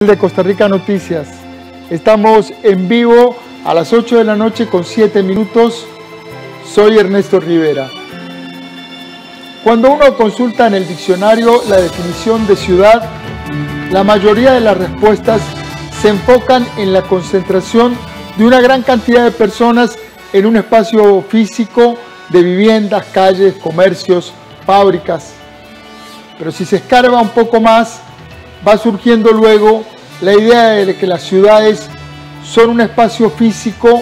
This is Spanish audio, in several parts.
De Costa Rica Noticias. Estamos en vivo a las 8 de la noche con 7 minutos. Soy Ernesto Rivera. Cuando uno consulta en el diccionario la definición de ciudad, la mayoría de las respuestas se enfocan en la concentración de una gran cantidad de personas en un espacio físico de viviendas, calles, comercios, fábricas. Pero si se escarba un poco más, va surgiendo luego la idea de que las ciudades son un espacio físico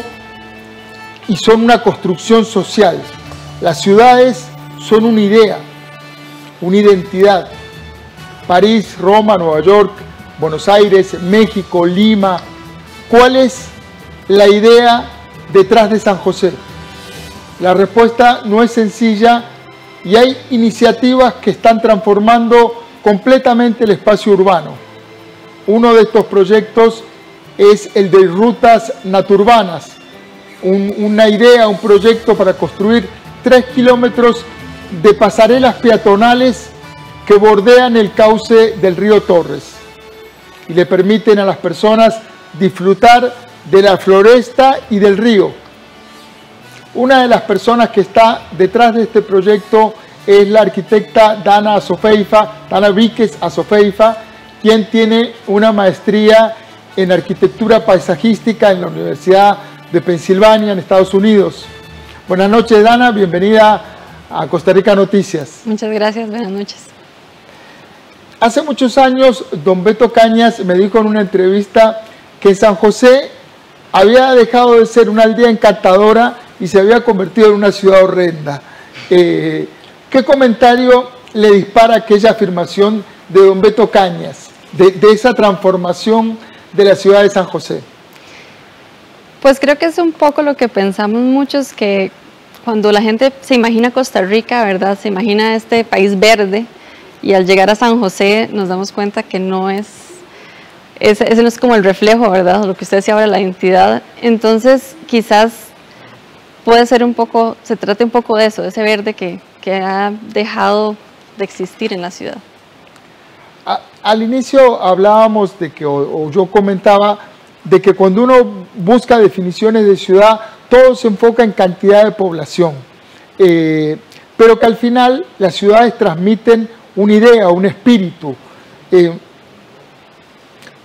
y son una construcción social. Las ciudades son una idea, una identidad. París, Roma, Nueva York, Buenos Aires, México, Lima. ¿Cuál es la idea detrás de San José? La respuesta no es sencilla y hay iniciativas que están transformando completamente el espacio urbano. Uno de estos proyectos es el de rutas natururbanas, una idea, un proyecto para construir 3 kilómetros de pasarelas peatonales que bordean el cauce del río Torres y le permiten a las personas disfrutar de la floresta y del río. Una de las personas que está detrás de este proyecto es la arquitecta Dana Víquez Azofeifa, quien tiene una maestría en arquitectura paisajística en la Universidad de Pensilvania, en Estados Unidos. Buenas noches, Dana, bienvenida a Costa Rica Noticias. Muchas gracias, buenas noches. Hace muchos años, don Beto Cañas me dijo en una entrevista que San José había dejado de ser una aldea encantadora y se había convertido en una ciudad horrenda. ¿Qué comentario le dispara aquella afirmación de don Beto Cañas, de esa transformación de la ciudad de San José? Pues creo que es un poco lo que pensamos muchos, que cuando la gente se imagina Costa Rica, ¿verdad? Se imagina este país verde, y al llegar a San José nos damos cuenta que no ese no es como el reflejo, ¿verdad? Lo que usted decía ahora, la identidad. Entonces quizás puede ser un poco, se trate un poco de eso, de ese verde que ha dejado de existir en la ciudad. Al inicio hablábamos de que, o yo comentaba, de que cuando uno busca definiciones de ciudad, todo se enfoca en cantidad de población, pero que al final las ciudades transmiten una idea, un espíritu.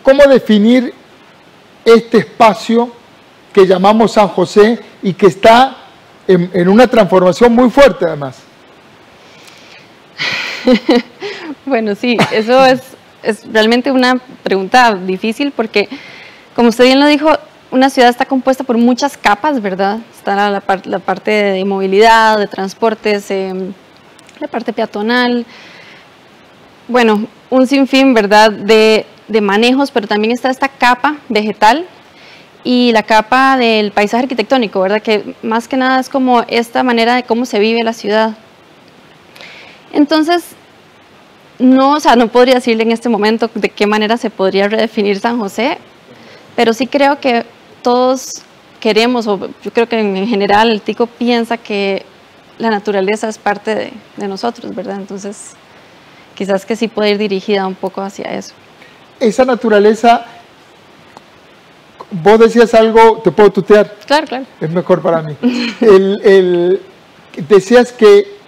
¿Cómo definir este espacio que llamamos San José y que está en una transformación muy fuerte además? Bueno, sí, eso es realmente una pregunta difícil porque, como usted bien lo dijo, una ciudad está compuesta por muchas capas, ¿verdad? Está la parte de movilidad, de transportes, la parte peatonal, bueno, un sinfín, ¿verdad?, de manejos, pero también está esta capa vegetal y la capa del paisaje arquitectónico, ¿verdad?, que más que nada es como esta manera de cómo se vive la ciudad. Entonces, no podría decirle en este momento de qué manera se podría redefinir San José, pero sí creo que todos queremos, o yo creo que en general el tico piensa que la naturaleza es parte de nosotros, ¿verdad? Entonces, quizás que sí puede ir dirigida un poco hacia eso. Esa naturaleza, vos decías algo, ¿te puedo tutear? Claro, claro. Es mejor para mí. Decías que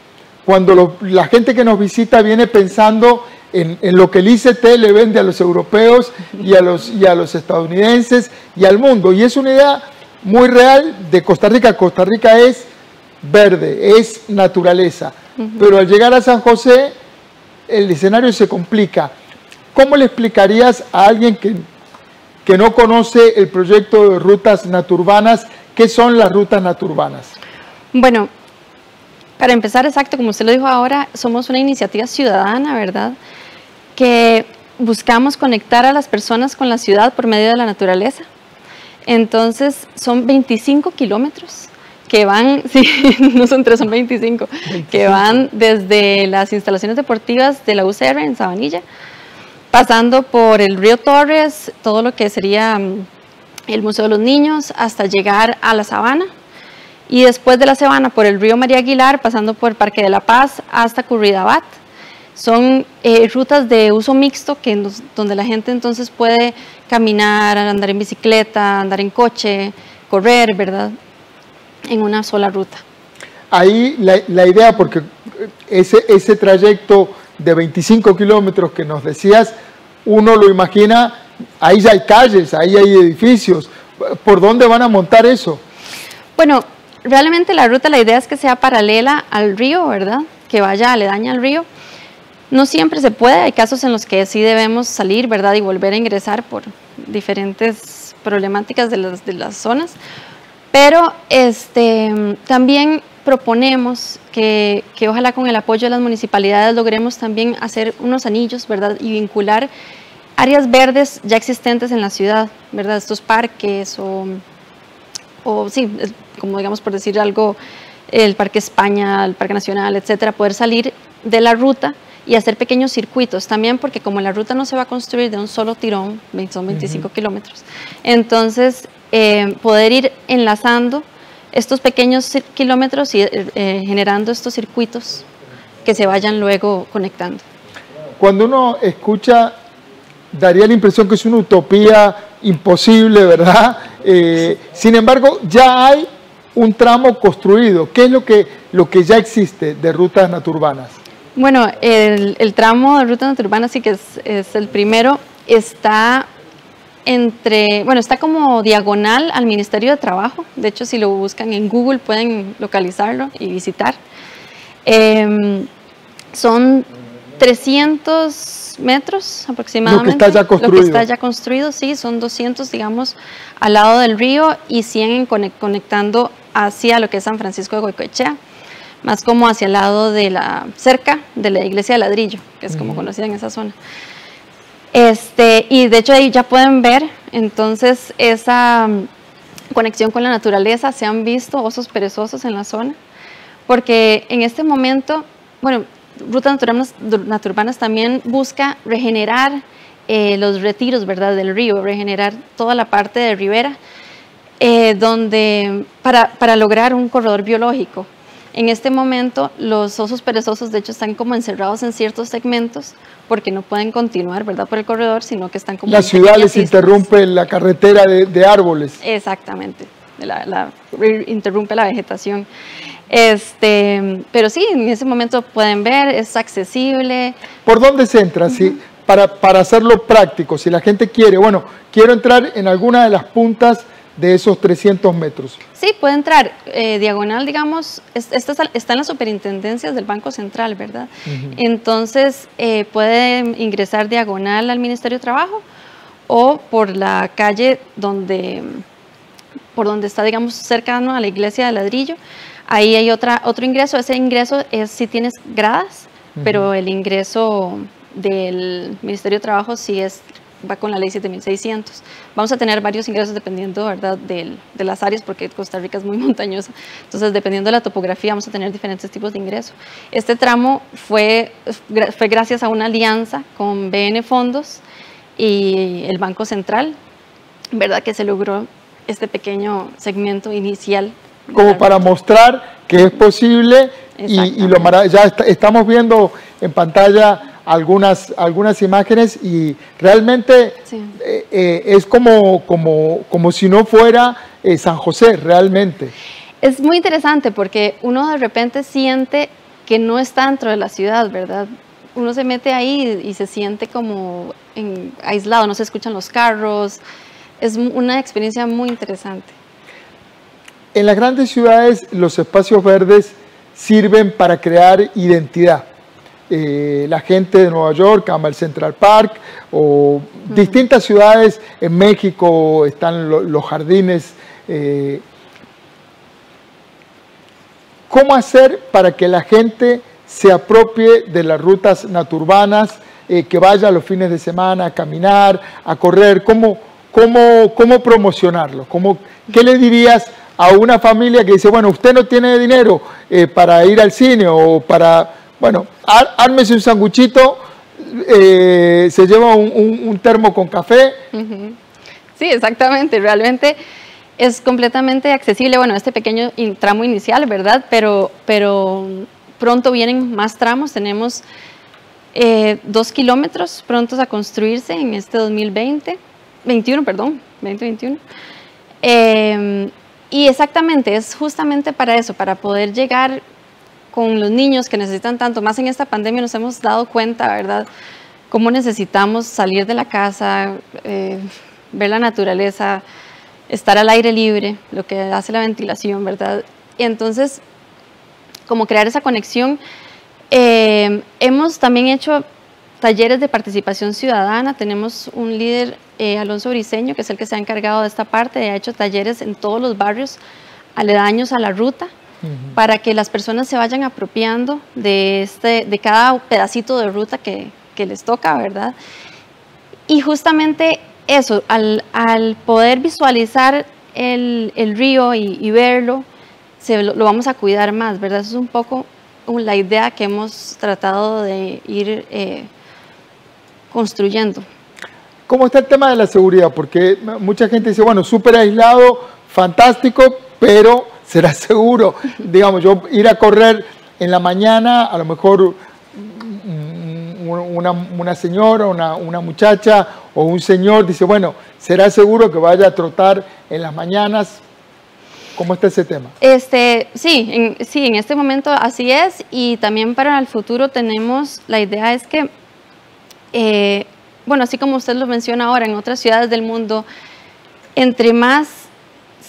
cuando la gente que nos visita viene pensando en lo que el ICT le vende a los europeos y a los estadounidenses y al mundo. Y es una idea muy real de Costa Rica. Costa Rica es verde, es naturaleza. Pero al llegar a San José, el escenario se complica. ¿Cómo le explicarías a alguien que no conoce el proyecto de rutas natururbanas qué son las rutas natururbanas? Bueno, para empezar, exacto, como usted lo dijo ahora, somos una iniciativa ciudadana, ¿verdad?, que buscamos conectar a las personas con la ciudad por medio de la naturaleza. Entonces, son 25 kilómetros que van, sí, no son 3, son 25, que van desde las instalaciones deportivas de la UCR en Sabanilla, pasando por el río Torres, todo lo que sería el Museo de los Niños, hasta llegar a la Sabana. Y después de la Sabana por el río María Aguilar, pasando por el Parque de la Paz hasta Curridabat. Son rutas de uso mixto donde la gente entonces puede caminar, andar en bicicleta, andar en coche, correr, ¿verdad? En una sola ruta. Ahí la idea, porque ese trayecto de 25 kilómetros que nos decías, uno lo imagina, ahí ya hay calles, ahí hay edificios. ¿Por dónde van a montar eso? Bueno, realmente la ruta, la idea es que sea paralela al río, ¿verdad? Que vaya aledaña al río. No siempre se puede, hay casos en los que sí debemos salir, ¿verdad? Y volver a ingresar por diferentes problemáticas de las zonas. Pero también proponemos que ojalá con el apoyo de las municipalidades logremos también hacer unos anillos, ¿verdad? Y vincular áreas verdes ya existentes en la ciudad, ¿verdad? Estos parques o sí, como digamos por decir algo, el Parque España, el Parque Nacional, etcétera, poder salir de la ruta y hacer pequeños circuitos también, porque como la ruta no se va a construir de un solo tirón, son 25 kilómetros, entonces poder ir enlazando estos pequeños kilómetros y generando estos circuitos que se vayan luego conectando. Cuando uno escucha, daría la impresión que es una utopía imposible, ¿verdad? Sin embargo, ya hay un tramo construido. ¿Qué es lo que ya existe de rutas natururbanas? Bueno, el tramo de ruta natururbana sí que es el primero, está está como diagonal al Ministerio de Trabajo. De hecho, si lo buscan en Google pueden localizarlo y visitar. Son 300 metros aproximadamente. Lo que está ya construido. Lo que está ya construido, sí, son 200, digamos, al lado del río y 100 conectando hacia lo que es San Francisco de Goicoechea, más como hacia el lado cerca de la iglesia de Ladrillo, que es como conocida en esa zona. Y de hecho ahí ya pueden ver entonces esa conexión con la naturaleza. Se han visto osos perezosos en la zona, porque en este momento, bueno, Rutas Natururbanas también busca regenerar los retiros, ¿verdad?, del río, regenerar toda la parte de ribera, para lograr un corredor biológico. En este momento los osos perezosos de hecho están como encerrados en ciertos segmentos porque no pueden continuar, ¿verdad?, por el corredor, sino que están como... La ciudad les interrumpe la carretera de árboles. Exactamente, interrumpe la vegetación. Pero sí, en ese momento pueden ver, es accesible. ¿Por dónde se entra? ¿Sí? Para hacerlo práctico, si la gente quiere, bueno, quiero entrar en alguna de las puntas de esos 300 metros. Sí, puede entrar diagonal, digamos, está en las superintendencias del Banco Central, ¿verdad? Entonces puede ingresar diagonal al Ministerio de Trabajo o por la calle por donde está, digamos, cercano a la iglesia de Ladrillo. Ahí hay otro ingreso. Ese ingreso es si tienes gradas, pero el ingreso del Ministerio de Trabajo sí va con la ley 7600. Vamos a tener varios ingresos dependiendo, ¿verdad?, de las áreas, porque Costa Rica es muy montañosa. Entonces, dependiendo de la topografía, vamos a tener diferentes tipos de ingresos. Este tramo fue gracias a una alianza con BN Fondos y el Banco Central, ¿verdad?, que se logró este pequeño segmento inicial. Como para mostrar que es posible y ya estamos viendo en pantalla algunas imágenes y realmente sí. Es como si no fuera San José, realmente. Es muy interesante porque uno de repente siente que no está dentro de la ciudad, ¿verdad? Uno se mete ahí y se siente como aislado, no se escuchan los carros. Es una experiencia muy interesante. En las grandes ciudades los espacios verdes sirven para crear identidad. La gente de Nueva York ama el Central Park o distintas ciudades en México están los jardines. ¿Cómo hacer para que la gente se apropie de las rutas natururbanas, que vaya los fines de semana a caminar, a correr? ¿Cómo promocionarlo? ¿Qué le dirías a una familia que dice, bueno, usted no tiene dinero para ir al cine o para... Bueno, ármese un sanguchito, se lleva un termo con café. Sí, exactamente, realmente es completamente accesible, bueno, este pequeño tramo inicial, ¿verdad? Pero pronto vienen más tramos, tenemos 2 kilómetros prontos a construirse en este 2021. Y exactamente, es justamente para eso, para poder llegar con los niños que necesitan tanto, más en esta pandemia nos hemos dado cuenta, ¿verdad?, cómo necesitamos salir de la casa, ver la naturaleza, estar al aire libre, lo que hace la ventilación, ¿verdad? Y entonces, como crear esa conexión, hemos también hecho talleres de participación ciudadana. Tenemos un líder, Alonso Briceño, que es el que se ha encargado de esta parte, ha hecho talleres en todos los barrios aledaños a la ruta, para que las personas se vayan apropiando de cada pedacito de ruta que les toca, ¿verdad? Y justamente eso, al poder visualizar el río y verlo, lo vamos a cuidar más, ¿verdad? Eso es un poco la idea que hemos tratado de ir construyendo. ¿Cómo está el tema de la seguridad? Porque mucha gente dice, bueno, súper aislado, fantástico, pero será seguro. Digamos, yo ir a correr en la mañana, a lo mejor una señora, una muchacha o un señor dice, bueno, ¿será seguro que vaya a trotar en las mañanas? ¿Cómo está ese tema? Sí, en este momento así es, y también para el futuro tenemos, la idea es que, bueno, así como usted lo menciona ahora, en otras ciudades del mundo, entre más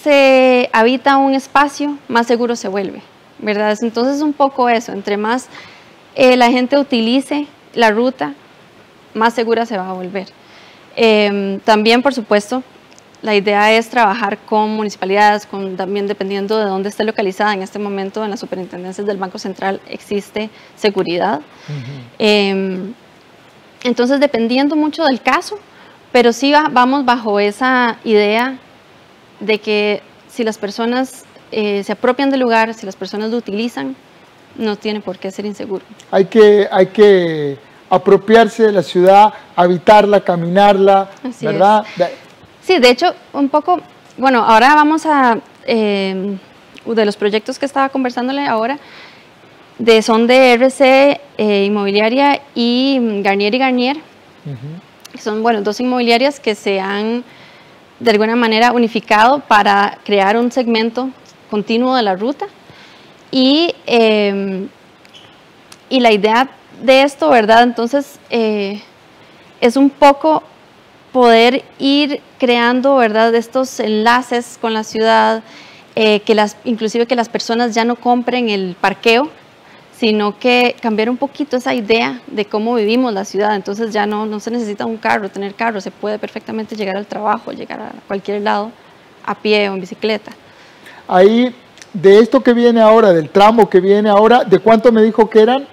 se habita un espacio, más seguro se vuelve, ¿verdad? Entonces un poco eso, entre más la gente utilice la ruta, más segura se va a volver. También, por supuesto, la idea es trabajar con municipalidades, también dependiendo de dónde esté localizada. En este momento, en las superintendencias del Banco Central existe seguridad. Entonces, dependiendo mucho del caso, pero sí vamos bajo esa idea de que si las personas se apropian del lugar, si las personas lo utilizan, no tiene por qué ser inseguro. Hay que apropiarse de la ciudad, habitarla, caminarla, Así ¿verdad? Sí, de hecho, un poco, bueno, ahora vamos a, de los proyectos que estaba conversándole ahora, son de RC Inmobiliaria y Garnier, que son, bueno, dos inmobiliarias que se han, de alguna manera, unificado para crear un segmento continuo de la ruta. Y la idea de esto, ¿verdad? Entonces, es un poco poder ir creando, ¿verdad?, estos enlaces con la ciudad, inclusive que las personas ya no compren el parqueo, sino que cambiar un poquito esa idea de cómo vivimos la ciudad. Entonces ya no se necesita un carro, tener carro, se puede perfectamente llegar al trabajo, llegar a cualquier lado, a pie o en bicicleta. Ahí, de esto que viene ahora, del tramo que viene ahora, ¿de cuánto me dijo que eran?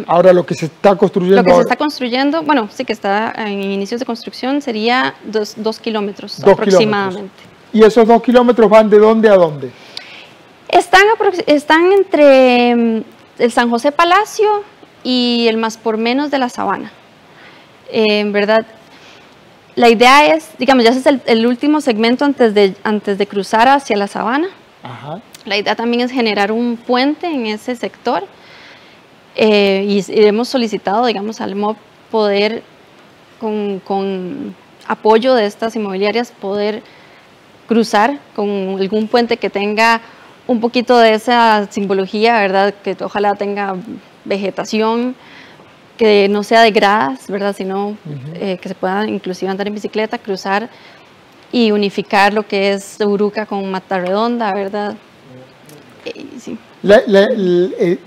Ahora lo que se está construyendo. Lo que se está construyendo, bueno, sí que está en inicios de construcción, sería 2 kilómetros aproximadamente. ¿Y esos 2 kilómetros van de dónde a dónde? Están entre el San José Palacio y el más por menos de la Sabana. En verdad, la idea es, digamos, ya ese es el último segmento antes de cruzar hacia la Sabana. Ajá. La idea también es generar un puente en ese sector. Y hemos solicitado, digamos, al MOB poder, con apoyo de estas inmobiliarias, poder cruzar con algún puente que tenga un poquito de esa simbología, ¿verdad? Que ojalá tenga vegetación, que no sea de gradas, ¿verdad? Sino que se pueda inclusive andar en bicicleta, cruzar y unificar lo que es Uruca con Mata Redonda, ¿verdad? Sí.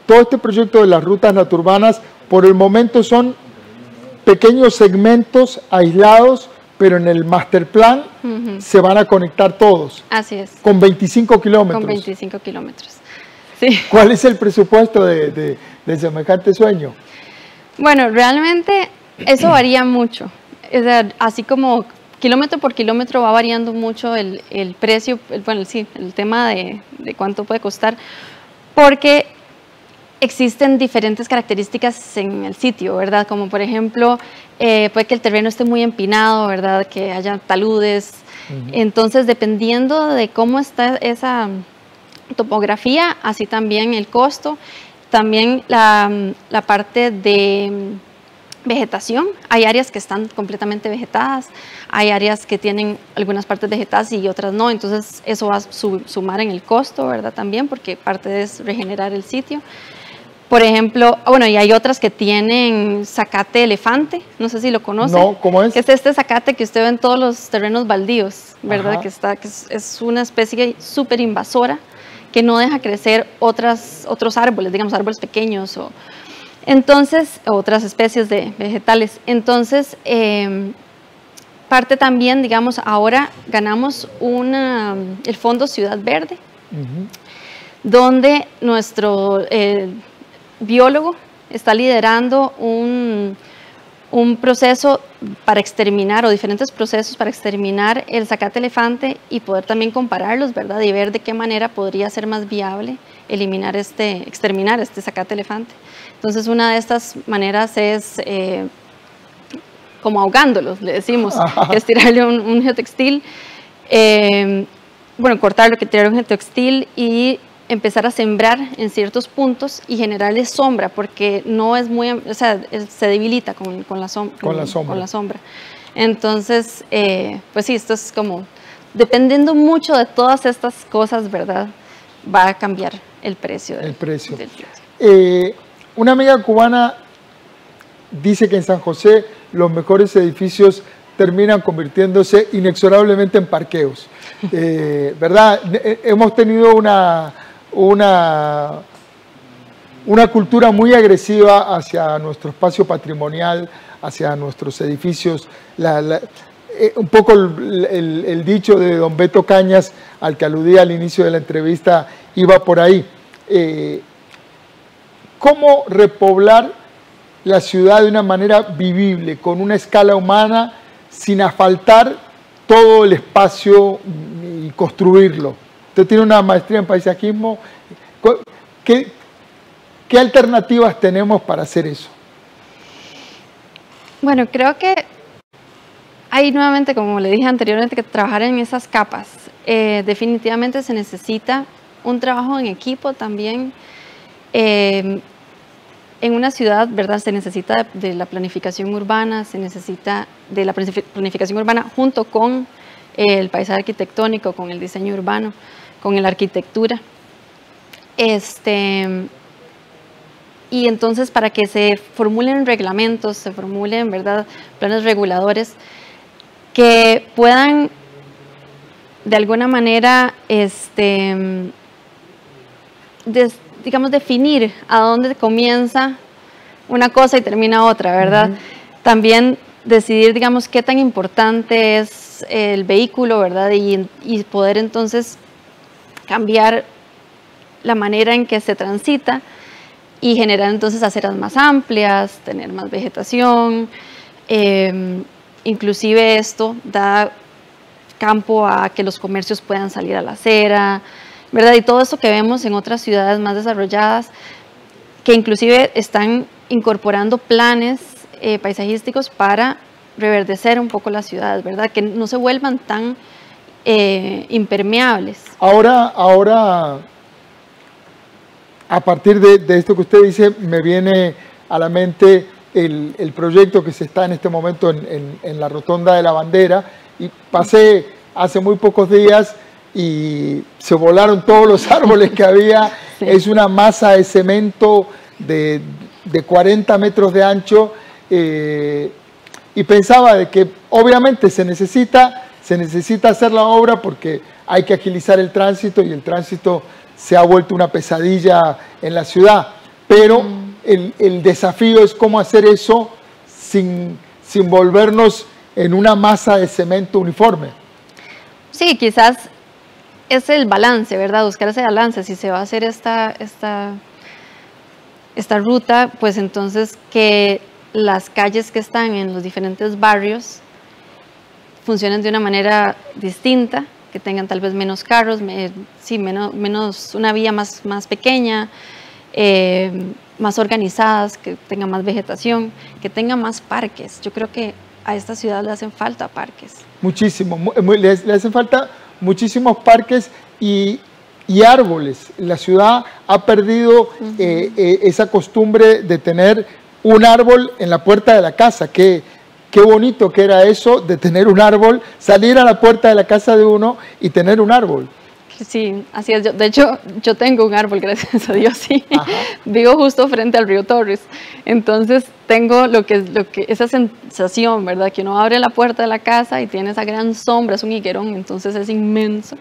Todo este proyecto de las rutas natururbanas, por el momento son pequeños segmentos aislados, pero en el master plan se van a conectar todos. Así es. Con 25 kilómetros. Con 25 kilómetros, sí. ¿Cuál es el presupuesto de semejante sueño? Bueno, realmente eso varía mucho. O sea, así como kilómetro por kilómetro va variando mucho el precio, bueno, sí, el tema de cuánto puede costar, porque existen diferentes características en el sitio, ¿verdad? Como por ejemplo, puede que el terreno esté muy empinado, ¿verdad? Que haya taludes. Entonces, dependiendo de cómo está esa topografía, así también el costo. También la parte de vegetación, hay áreas que están completamente vegetadas, hay áreas que tienen algunas partes vegetadas y otras no, entonces eso va a sumar en el costo, ¿verdad? También, porque parte es regenerar el sitio. Por ejemplo, bueno, y hay otras que tienen zacate elefante, no sé si lo conocen. No, ¿cómo es? Que es este zacate que usted ve en todos los terrenos baldíos, ¿verdad? Ajá. Que es una especie súper invasora que no deja crecer otros árboles, digamos árboles pequeños o entonces otras especies de vegetales. Entonces, parte también, digamos, ahora ganamos el Fondo Ciudad Verde, donde nuestro biólogo está liderando un proceso para exterminar, o diferentes procesos para exterminar el zacate elefante y poder también compararlos, ¿verdad? Y ver de qué manera podría ser más viable exterminar este zacate elefante. Entonces, una de estas maneras es como ahogándolos, le decimos, que es tirarle un geotextil, bueno, cortarlo, que tirarle un geotextil y empezar a sembrar en ciertos puntos y generarle sombra, porque no es muy, o sea, se debilita con la sombra. Entonces, pues sí, esto es como, dependiendo mucho de todas estas cosas, ¿verdad? Va a cambiar el precio. Una amiga cubana dice que en San José los mejores edificios terminan convirtiéndose inexorablemente en parqueos. ¿Verdad? Hemos tenido una cultura muy agresiva hacia nuestro espacio patrimonial, hacia nuestros edificios. Un poco el dicho de don Beto Cañas, al que aludía al inicio de la entrevista, iba por ahí. ¿Cómo repoblar la ciudad de una manera vivible, con una escala humana, sin asfaltar todo el espacio y construirlo? Usted tiene una maestría en paisajismo. ¿Qué alternativas tenemos para hacer eso? Bueno, creo que hay nuevamente, como le dije anteriormente, que trabajar en esas capas. Definitivamente se necesita un trabajo en equipo también. En una ciudad, ¿verdad? Se necesita de la planificación urbana, se necesita de la planificación urbana junto con el paisaje arquitectónico, con el diseño urbano, con la arquitectura. Y entonces, para que se formulen reglamentos, se formulen, ¿verdad?, planes reguladores que puedan de alguna manera digamos, definir a dónde comienza una cosa y termina otra, ¿verdad? También decidir, digamos, qué tan importante es el vehículo, ¿verdad? Y poder entonces cambiar la manera en que se transita y generar entonces aceras más amplias, tener más vegetación. Inclusive esto da campo a que los comercios puedan salir a la acera, ¿verdad? Y todo eso que vemos en otras ciudades más desarrolladas, que inclusive están incorporando planes paisajísticos para reverdecer un poco las ciudades, ¿verdad? Que no se vuelvan tan impermeables. Ahora, a partir de esto que usted dice, me viene a la mente el proyecto que se está en este momento en la Rotonda de la Bandera, y pasé hace muy pocos días y se volaron todos los árboles que había. Sí. Es una masa de cemento de 40 metros de ancho, y pensaba de que obviamente se necesita hacer la obra porque hay que agilizar el tránsito, y el tránsito se ha vuelto una pesadilla en la ciudad, pero el desafío es cómo hacer eso sin volvernos en una masa de cemento uniforme. Sí, quizás es el balance, ¿verdad? Buscar ese balance. Si se va a hacer esta ruta, pues entonces que las calles que están en los diferentes barrios funcionen de una manera distinta, que tengan tal vez menos carros, menos una vía más pequeña, más organizadas, que tengan más vegetación, que tengan más parques. Yo creo que a esta ciudad le hacen falta parques. Muchísimo, le hacen falta muchísimos parques, y y árboles. La ciudad ha perdido esa costumbre de tener un árbol en la puerta de la casa. Qué bonito que era eso de tener un árbol, salir a la puerta de la casa de uno y tener un árbol. Sí, así es. De hecho, yo tengo un árbol, gracias a Dios, sí. Ajá. Vivo justo frente al río Torres. Entonces, tengo esa sensación, ¿verdad? Que uno abre la puerta de la casa y tiene esa gran sombra, es un higuerón, entonces es inmenso.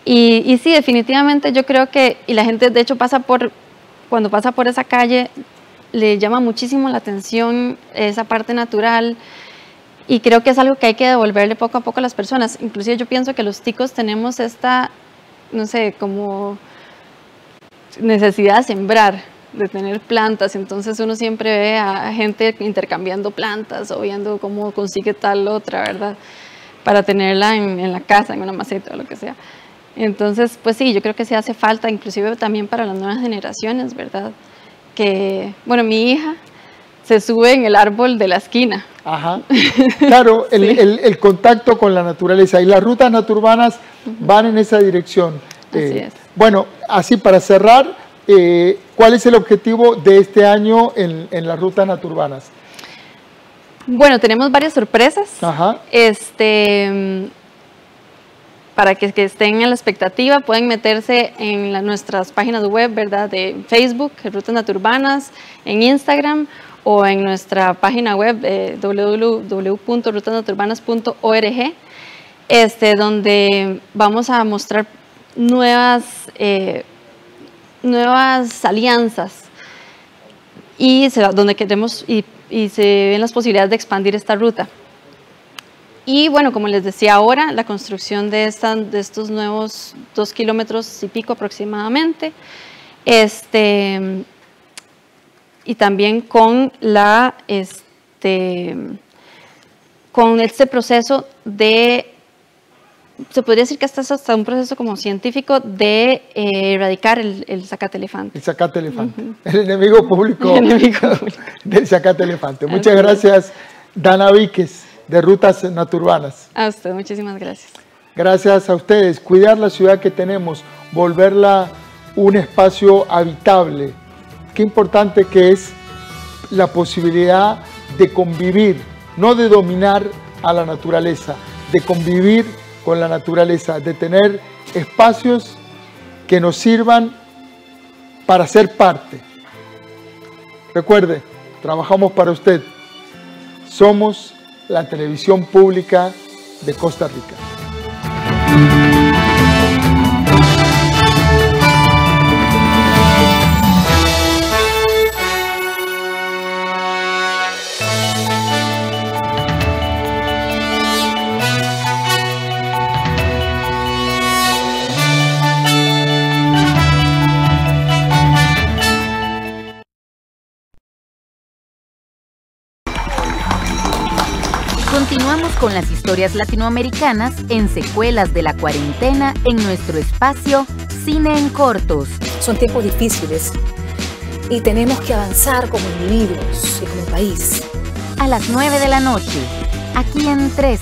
Y sí, definitivamente yo creo que, y la gente de hecho cuando pasa por esa calle, le llama muchísimo la atención esa parte natural. Y creo que es algo que hay que devolverle poco a poco a las personas. Inclusive yo pienso que los ticos tenemos esta, no sé, como necesidad de sembrar, de tener plantas. Entonces uno siempre ve a gente intercambiando plantas o viendo cómo consigue tal otra, ¿verdad? Para tenerla en la casa, en una maceta o lo que sea. Entonces, pues sí, yo creo que sí hace falta, inclusive también para las nuevas generaciones, ¿verdad? Que, bueno, mi hija se sube en el árbol de la esquina. Ajá. Claro, sí. el contacto con la naturaleza y las rutas natururbanas van en esa dirección. Así es. Bueno, así para cerrar, ¿cuál es el objetivo de este año en las rutas natururbanas? Bueno, tenemos varias sorpresas. Ajá. Para que estén en la expectativa, pueden meterse en nuestras páginas web, ¿verdad? De Facebook, Rutas Natururbanas, en Instagram, o en nuestra página web www.rutasnatururbanas.org, donde vamos a mostrar nuevas alianzas y donde queremos y se ven las posibilidades de expandir esta ruta. Y bueno, como les decía ahora, la construcción de estos nuevos 2 kilómetros y pico aproximadamente, y también con con este proceso de, se podría decir que hasta un proceso como científico de erradicar el zacate elefante. El zacate elefante, el enemigo público, del zacate elefante. Muchas gracias, Dana Víquez, de Rutas Natururbanas. A usted, muchísimas gracias. Gracias a ustedes. Cuidar la ciudad que tenemos, volverla un espacio habitable. Qué importante que es la posibilidad de convivir, no de dominar a la naturaleza, de convivir con la naturaleza, de tener espacios que nos sirvan para ser parte. Recuerde, trabajamos para usted. Somos la televisión pública de Costa Rica. Continuamos con las historias latinoamericanas en Secuelas de la Cuarentena en nuestro espacio Cine en Cortos. Son tiempos difíciles y tenemos que avanzar como individuos y como país. A las 9 de la noche, aquí en 13.